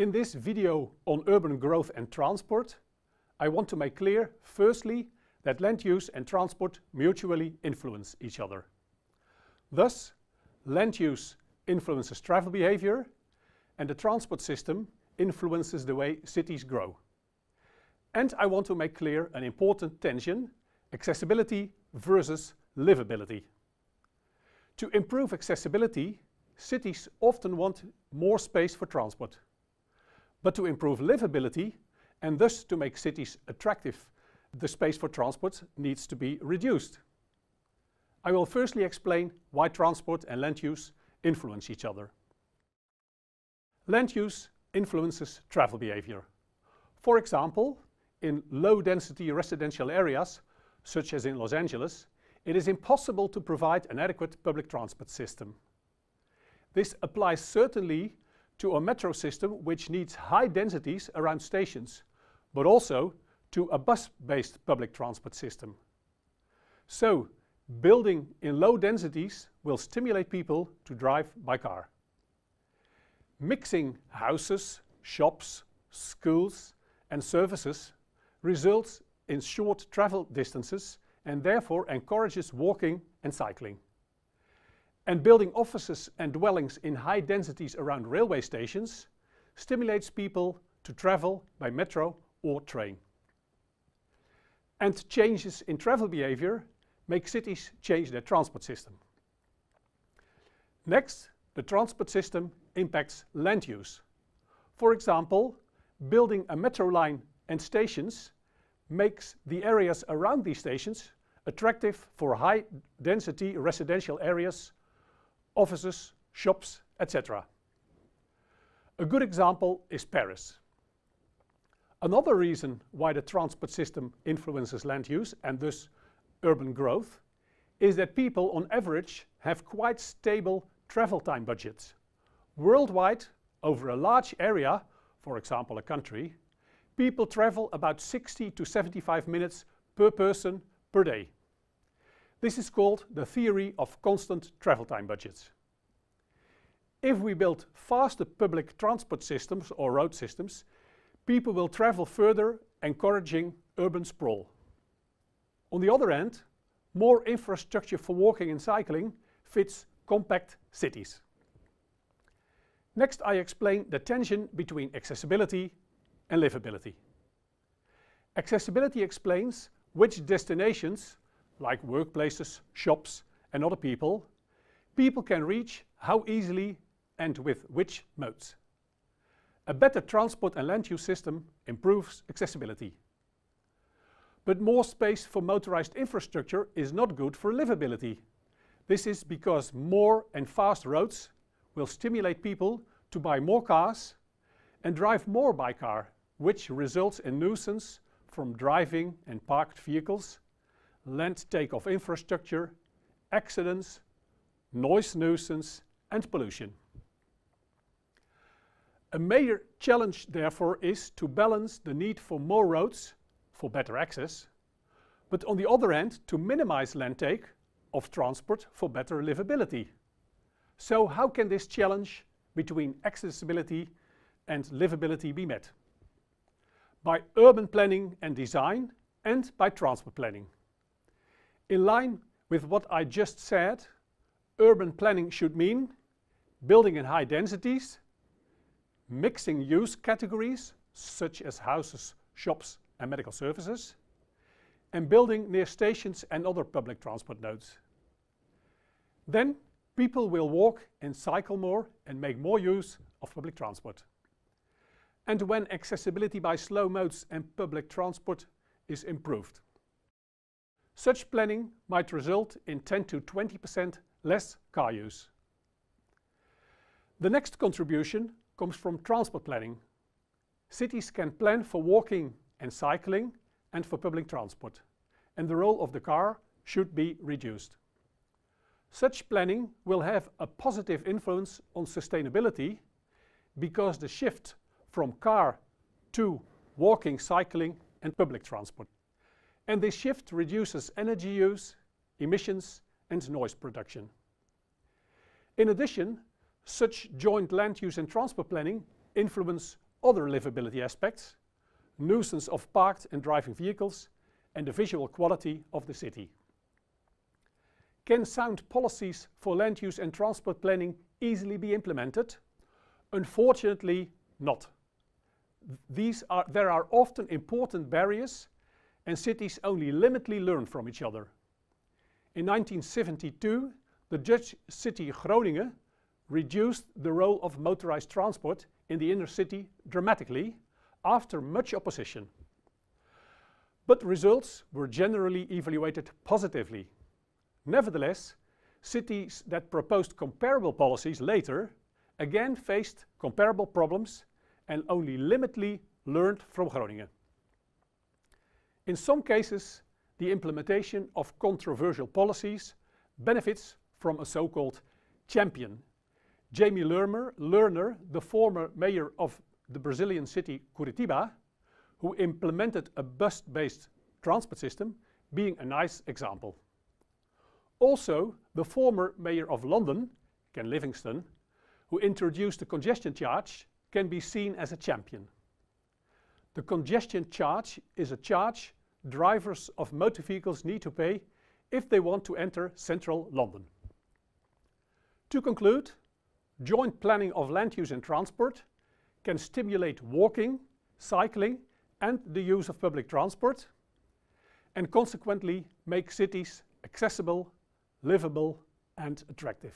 In this video on urban growth and transport, I want to make clear, firstly, that land use and transport mutually influence each other. Thus, land use influences travel behavior, and the transport system influences the way cities grow. And I want to make clear an important tension: accessibility versus livability. To improve accessibility, cities often want more space for transport. But to improve livability, and thus to make cities attractive, the space for transport needs to be reduced. I will firstly explain why transport and land use influence each other. Land use influences travel behavior. For example, in low-density residential areas, such as in Los Angeles, it is impossible to provide an adequate public transport system. This applies certainly to a metro system which needs high densities around stations, but also to a bus-based public transport system. So, building in low densities will stimulate people to drive by car. Mixing houses, shops, schools and services results in short travel distances and therefore encourages walking and cycling. And building offices and dwellings in high densities around railway stations stimulates people to travel by metro or train. And changes in travel behavior make cities change their transport system. Next, the transport system impacts land use. For example, building a metro line and stations makes the areas around these stations attractive for high-density residential areas, offices, shops, etc. A good example is Paris. Another reason why the transport system influences land use and thus urban growth is that people on average have quite stable travel time budgets. Worldwide, over a large area, for example a country, people travel about 60 to 75 minutes per person per day. This is called the theory of constant travel time budgets. If we build faster public transport systems or road systems, people will travel further, encouraging urban sprawl. On the other hand, more infrastructure for walking and cycling fits compact cities. Next, I explain the tension between accessibility and livability. Accessibility explains which destinations, like workplaces, shops and other people can reach, how easily and with which modes. A better transport and land use system improves accessibility. But more space for motorized infrastructure is not good for livability. This is because more and fast roads will stimulate people to buy more cars and drive more by car, which results in nuisance from driving and parked vehicles, land take-off infrastructure, accidents, noise nuisance and pollution. A major challenge, therefore, is to balance the need for more roads for better access, but on the other hand, to minimize land take of transport for better livability. So how can this challenge between accessibility and livability be met? By urban planning and design and by transport planning. In line with what I just said, urban planning should mean building in high densities, mixing use categories such as houses, shops and medical services, and building near stations and other public transport nodes. Then people will walk and cycle more and make more use of public transport. And when accessibility by slow modes and public transport is improved. Such planning might result in 10 to 20% less car use. The next contribution comes from transport planning. Cities can plan for walking and cycling and for public transport, and the role of the car should be reduced. Such planning will have a positive influence on sustainability because the shift from car to walking, cycling and public transport. And this shift reduces energy use, emissions and noise production. In addition, such joint land use and transport planning influence other livability aspects, nuisance of parked and driving vehicles, and the visual quality of the city. Can sound policies for land use and transport planning easily be implemented? Unfortunately, not. There are often important barriers, and cities only limitedly learn from each other. In 1972, the Dutch city Groningen reduced the role of motorized transport in the inner city dramatically after much opposition. But results were generally evaluated positively. Nevertheless, cities that proposed comparable policies later again faced comparable problems and only limitedly learned from Groningen. In some cases, the implementation of controversial policies benefits from a so-called champion. Jamie Lerner, the former mayor of the Brazilian city Curitiba, who implemented a bus-based transport system, being a nice example. Also, the former mayor of London, Ken Livingstone, who introduced the congestion charge, can be seen as a champion. The congestion charge is a charge drivers of motor vehicles need to pay if they want to enter central London. To conclude, joint planning of land use and transport can stimulate walking, cycling, and the use of public transport, and consequently make cities accessible, livable, and attractive.